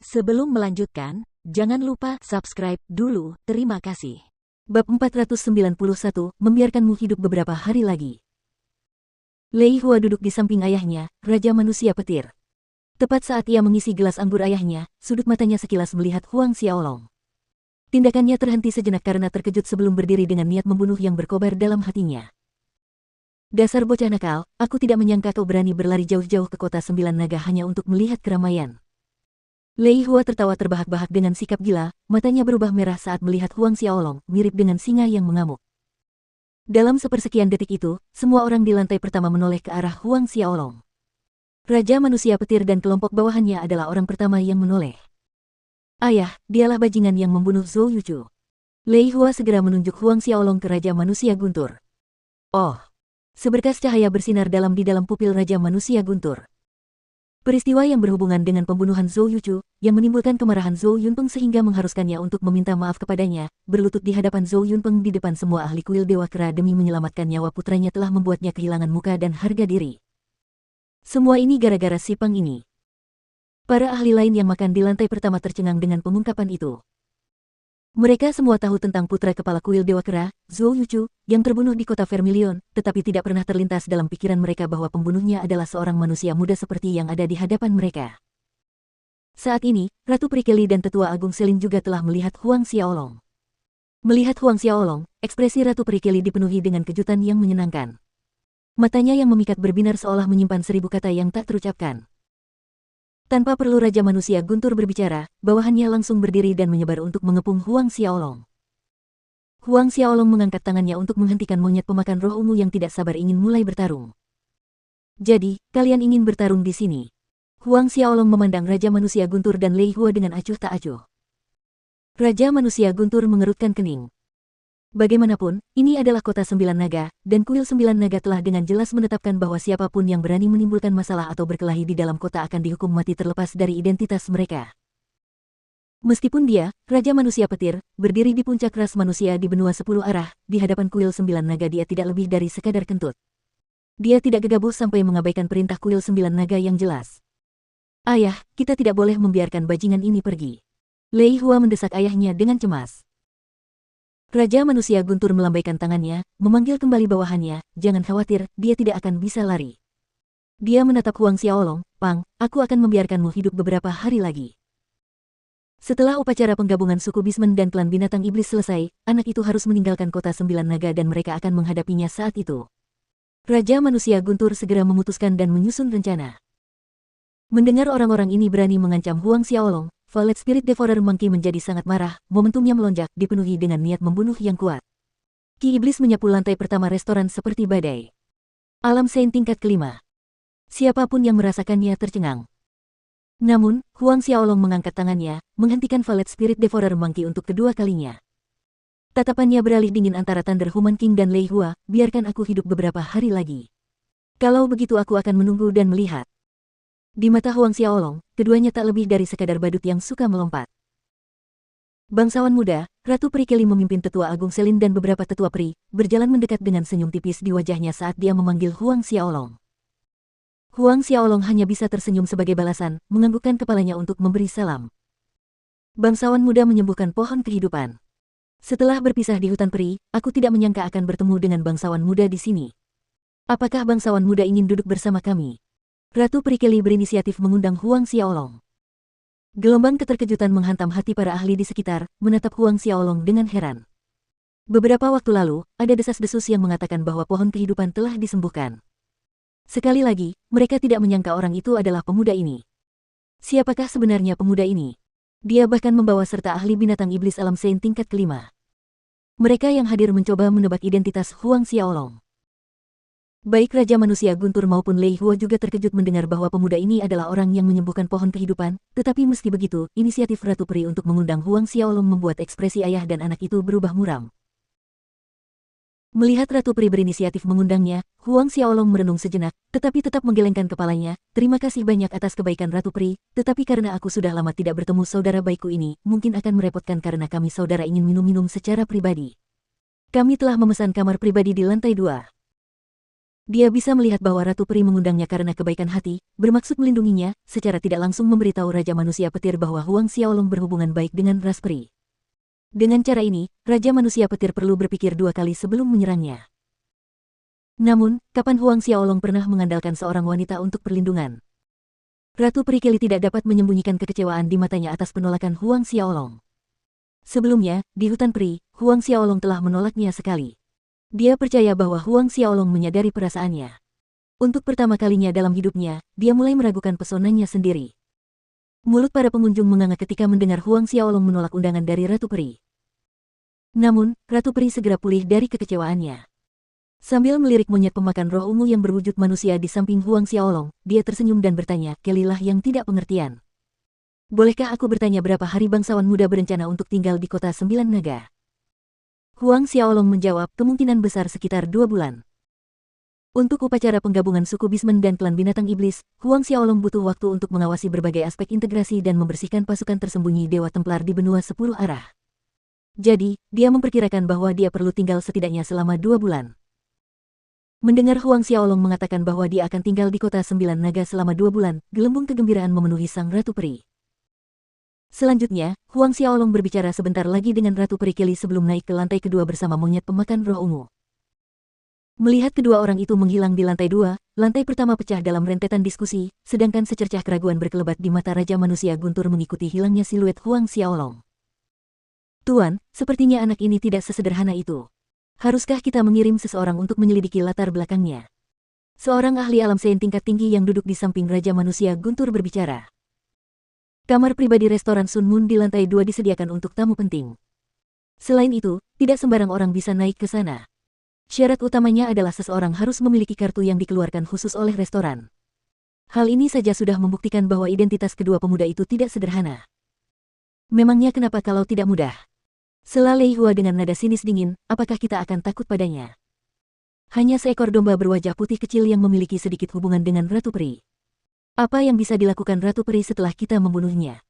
Sebelum melanjutkan, jangan lupa subscribe dulu, terima kasih. Bab 491, membiarkanmu hidup beberapa hari lagi. Lei Hua duduk di samping ayahnya, Raja Manusia Petir. Tepat saat ia mengisi gelas anggur ayahnya, sudut matanya sekilas melihat Huang Xiaolong. Tindakannya terhenti sejenak karena terkejut sebelum berdiri dengan niat membunuh yang berkobar dalam hatinya. Dasar bocah nakal, aku tidak menyangka kau berani berlari jauh-jauh ke kota 9 naga hanya untuk melihat keramaian. Lei Hua tertawa terbahak-bahak dengan sikap gila, matanya berubah merah saat melihat Huang Xiaolong, mirip dengan singa yang mengamuk. Dalam sepersekian detik itu, semua orang di lantai pertama menoleh ke arah Huang Xiaolong. Raja Manusia Petir dan kelompok bawahannya adalah orang pertama yang menoleh. Ayah, dialah bajingan yang membunuh Zhou Yuchu. Lei Hua segera menunjuk Huang Xiaolong ke Raja Manusia Guntur. Oh! Seberkas cahaya bersinar dalam di dalam pupil Raja Manusia Guntur. Peristiwa yang berhubungan dengan pembunuhan Zhou Yuchu, yang menimbulkan kemarahan Zhou Yunpeng sehingga mengharuskannya untuk meminta maaf kepadanya, berlutut di hadapan Zhou Yunpeng di depan semua ahli kuil Dewa Kera demi menyelamatkan nyawa putranya telah membuatnya kehilangan muka dan harga diri. Semua ini gara-gara si Pang ini. Para ahli lain yang makan di lantai pertama tercengang dengan pengungkapan itu. Mereka semua tahu tentang putra kepala kuil Dewa Kera, Zhou Yuchu, yang terbunuh di kota Vermilion, tetapi tidak pernah terlintas dalam pikiran mereka bahwa pembunuhnya adalah seorang manusia muda seperti yang ada di hadapan mereka. Saat ini, Ratu Prikeli dan Tetua Agung Selin juga telah melihat Huang Xiaolong. Melihat Huang Xiaolong, ekspresi Ratu Prikeli dipenuhi dengan kejutan yang menyenangkan. Matanya yang memikat berbinar seolah menyimpan 1000 kata yang tak terucapkan. Tanpa perlu Raja Manusia Guntur berbicara, bawahannya langsung berdiri dan menyebar untuk mengepung Huang Xiaolong. Huang Xiaolong mengangkat tangannya untuk menghentikan monyet pemakan roh ungu yang tidak sabar ingin mulai bertarung. Jadi, kalian ingin bertarung di sini? Huang Xiaolong memandang Raja Manusia Guntur dan Lei Hua dengan acuh tak acuh. Raja Manusia Guntur mengerutkan kening. Bagaimanapun, ini adalah kota 9 naga, dan kuil 9 naga telah dengan jelas menetapkan bahwa siapapun yang berani menimbulkan masalah atau berkelahi di dalam kota akan dihukum mati terlepas dari identitas mereka. Meskipun dia, Raja Manusia Petir, berdiri di puncak ras manusia di benua 10 arah, di hadapan kuil 9 naga dia tidak lebih dari sekadar kentut. Dia tidak gegabah sampai mengabaikan perintah kuil 9 naga yang jelas. Ayah, kita tidak boleh membiarkan bajingan ini pergi. Lei Hua mendesak ayahnya dengan cemas. Raja Manusia Guntur melambaikan tangannya, memanggil kembali bawahannya, jangan khawatir, dia tidak akan bisa lari. Dia menatap Huang Xiaolong, Pang, aku akan membiarkanmu hidup beberapa hari lagi. Setelah upacara penggabungan suku Bismen dan klan binatang iblis selesai, anak itu harus meninggalkan kota 9 naga dan mereka akan menghadapinya saat itu. Raja Manusia Guntur segera memutuskan dan menyusun rencana. Mendengar orang-orang ini berani mengancam Huang Xiaolong, Violet Spirit Devourer Monkey menjadi sangat marah, momentumnya melonjak, dipenuhi dengan niat membunuh yang kuat. Ki Iblis menyapu lantai pertama restoran seperti badai. Alam Saint tingkat kelima. Siapapun yang merasakannya tercengang. Namun, Huang Xiaolong mengangkat tangannya, menghentikan Violet Spirit Devourer Monkey untuk kedua kalinya. Tatapannya beralih dingin antara Thunder Human King dan Lei Hua, biarkan aku hidup beberapa hari lagi. Kalau begitu aku akan menunggu dan melihat. Di mata Huang Xiaolong, keduanya tak lebih dari sekadar badut yang suka melompat. Bangsawan muda, Ratu Prikeli memimpin Tetua Agung Selin dan beberapa tetua pri, berjalan mendekat dengan senyum tipis di wajahnya saat dia memanggil Huang Xiaolong. Huang Xiaolong hanya bisa tersenyum sebagai balasan, menganggukkan kepalanya untuk memberi salam. Bangsawan muda menyembuhkan pohon kehidupan. Setelah berpisah di hutan peri, aku tidak menyangka akan bertemu dengan bangsawan muda di sini. Apakah bangsawan muda ingin duduk bersama kami? Ratu Prikeli berinisiatif mengundang Huang Xiaolong. Gelombang keterkejutan menghantam hati para ahli di sekitar, menatap Huang Xiaolong dengan heran. Beberapa waktu lalu, ada desas-desus yang mengatakan bahwa pohon kehidupan telah disembuhkan. Sekali lagi, mereka tidak menyangka orang itu adalah pemuda ini. Siapakah sebenarnya pemuda ini? Dia bahkan membawa serta ahli binatang iblis alam Saint tingkat kelima. Mereka yang hadir mencoba menebak identitas Huang Xiaolong. Baik Raja Manusia Guntur maupun Lei Hua juga terkejut mendengar bahwa pemuda ini adalah orang yang menyembuhkan pohon kehidupan, tetapi meski begitu, inisiatif Ratu Peri untuk mengundang Huang Xiaolong membuat ekspresi ayah dan anak itu berubah muram. Melihat Ratu Peri berinisiatif mengundangnya, Huang Xiaolong merenung sejenak, tetapi tetap menggelengkan kepalanya, terima kasih banyak atas kebaikan Ratu Peri, tetapi karena aku sudah lama tidak bertemu saudara baikku ini, mungkin akan merepotkan karena kami saudara ingin minum-minum secara pribadi. Kami telah memesan kamar pribadi di lantai 2. Dia bisa melihat bahwa Ratu Peri mengundangnya karena kebaikan hati, bermaksud melindunginya, secara tidak langsung memberitahu Raja Manusia Petir bahwa Huang Xiaolong berhubungan baik dengan ras peri. Dengan cara ini, Raja Manusia Petir perlu berpikir dua kali sebelum menyerangnya. Namun, kapan Huang Xiaolong pernah mengandalkan seorang wanita untuk perlindungan? Ratu Peri Kelly tidak dapat menyembunyikan kekecewaan di matanya atas penolakan Huang Xiaolong. Sebelumnya, di hutan peri, Huang Xiaolong telah menolaknya sekali. Dia percaya bahwa Huang Xiaolong menyadari perasaannya. Untuk pertama kalinya dalam hidupnya, dia mulai meragukan pesonanya sendiri. Mulut para pengunjung menganga ketika mendengar Huang Xiaolong menolak undangan dari Ratu Peri. Namun, Ratu Peri segera pulih dari kekecewaannya. Sambil melirik monyet pemakan roh ungu yang berwujud manusia di samping Huang Xiaolong, dia tersenyum dan bertanya, "Kelilah yang tidak pengertian. Bolehkah aku bertanya berapa hari bangsawan muda berencana untuk tinggal di kota 9 naga?" Huang Xiaolong menjawab, "Kemungkinan besar sekitar 2 bulan. Untuk upacara penggabungan suku Bismen dan klan binatang iblis, Huang Xiaolong butuh waktu untuk mengawasi berbagai aspek integrasi dan membersihkan pasukan tersembunyi Dewa Templar di benua 10 arah. Jadi, dia memperkirakan bahwa dia perlu tinggal setidaknya selama 2 bulan. Mendengar Huang Xiaolong mengatakan bahwa dia akan tinggal di kota 9 naga selama 2 bulan, gelembung kegembiraan memenuhi sang Ratu Peri. Selanjutnya, Huang Xiaolong berbicara sebentar lagi dengan Ratu Peri Kelly sebelum naik ke lantai kedua bersama monyet pemakan roh ungu. Melihat kedua orang itu menghilang di lantai 2, lantai pertama pecah dalam rentetan diskusi, sedangkan secercah keraguan berkelebat di mata Raja Manusia Guntur mengikuti hilangnya siluet Huang Xiaolong. "Tuan, sepertinya anak ini tidak sesederhana itu. Haruskah kita mengirim seseorang untuk menyelidiki latar belakangnya?" Seorang ahli alam sains tingkat tinggi yang duduk di samping Raja Manusia Guntur berbicara. Kamar pribadi restoran Sun Moon di lantai 2 disediakan untuk tamu penting. Selain itu, tidak sembarang orang bisa naik ke sana. Syarat utamanya adalah seseorang harus memiliki kartu yang dikeluarkan khusus oleh restoran. Hal ini saja sudah membuktikan bahwa identitas kedua pemuda itu tidak sederhana. "Memangnya kenapa kalau tidak mudah?" Sela Lei Hua dengan nada sinis dingin, "Apakah kita akan takut padanya? Hanya seekor domba berwajah putih kecil yang memiliki sedikit hubungan dengan Ratu Peri. Apa yang bisa dilakukan Ratu Peri setelah kita membunuhnya?"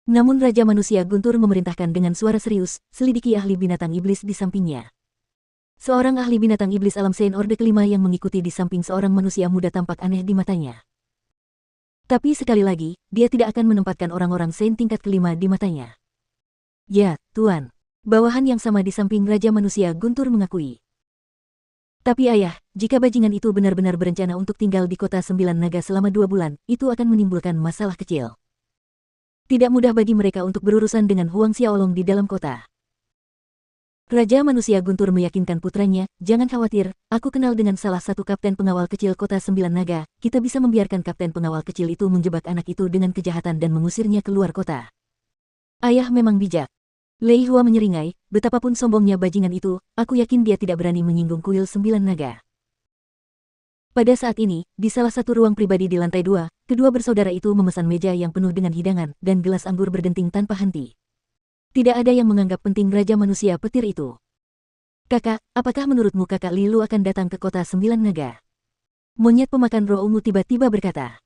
Namun Raja Manusia Guntur memerintahkan dengan suara serius, "Selidiki ahli binatang iblis di sampingnya." Seorang ahli binatang iblis alam Saint Orde kelima yang mengikuti di samping seorang manusia muda tampak aneh di matanya. Tapi sekali lagi, dia tidak akan menempatkan orang-orang Saint tingkat kelima di matanya. "Ya, Tuan." Bawahan yang sama di samping Raja Manusia Guntur mengakui. "Tapi ayah, jika bajingan itu benar-benar berencana untuk tinggal di kota 9 naga selama 2 bulan, itu akan menimbulkan masalah kecil. Tidak mudah bagi mereka untuk berurusan dengan Huang Xiaolong di dalam kota." Raja Manusia Guntur meyakinkan putranya, "Jangan khawatir, aku kenal dengan salah satu kapten pengawal kecil kota 9 naga, kita bisa membiarkan kapten pengawal kecil itu menjebak anak itu dengan kejahatan dan mengusirnya keluar kota." "Ayah memang bijak." Lei Hua menyeringai, "Betapapun sombongnya bajingan itu, aku yakin dia tidak berani menyinggung kuil 9 naga." Pada saat ini, di salah satu ruang pribadi di lantai 2, kedua bersaudara itu memesan meja yang penuh dengan hidangan dan gelas anggur berdenting tanpa henti. Tidak ada yang menganggap penting Raja Manusia Petir itu. "Kakak, apakah menurutmu kakak Lilu akan datang ke kota 9 naga?" Monyet pemakan roh ungu tiba-tiba berkata.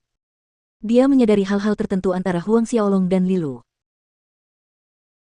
Dia menyadari hal-hal tertentu antara Huang Xiaolong dan Lilu.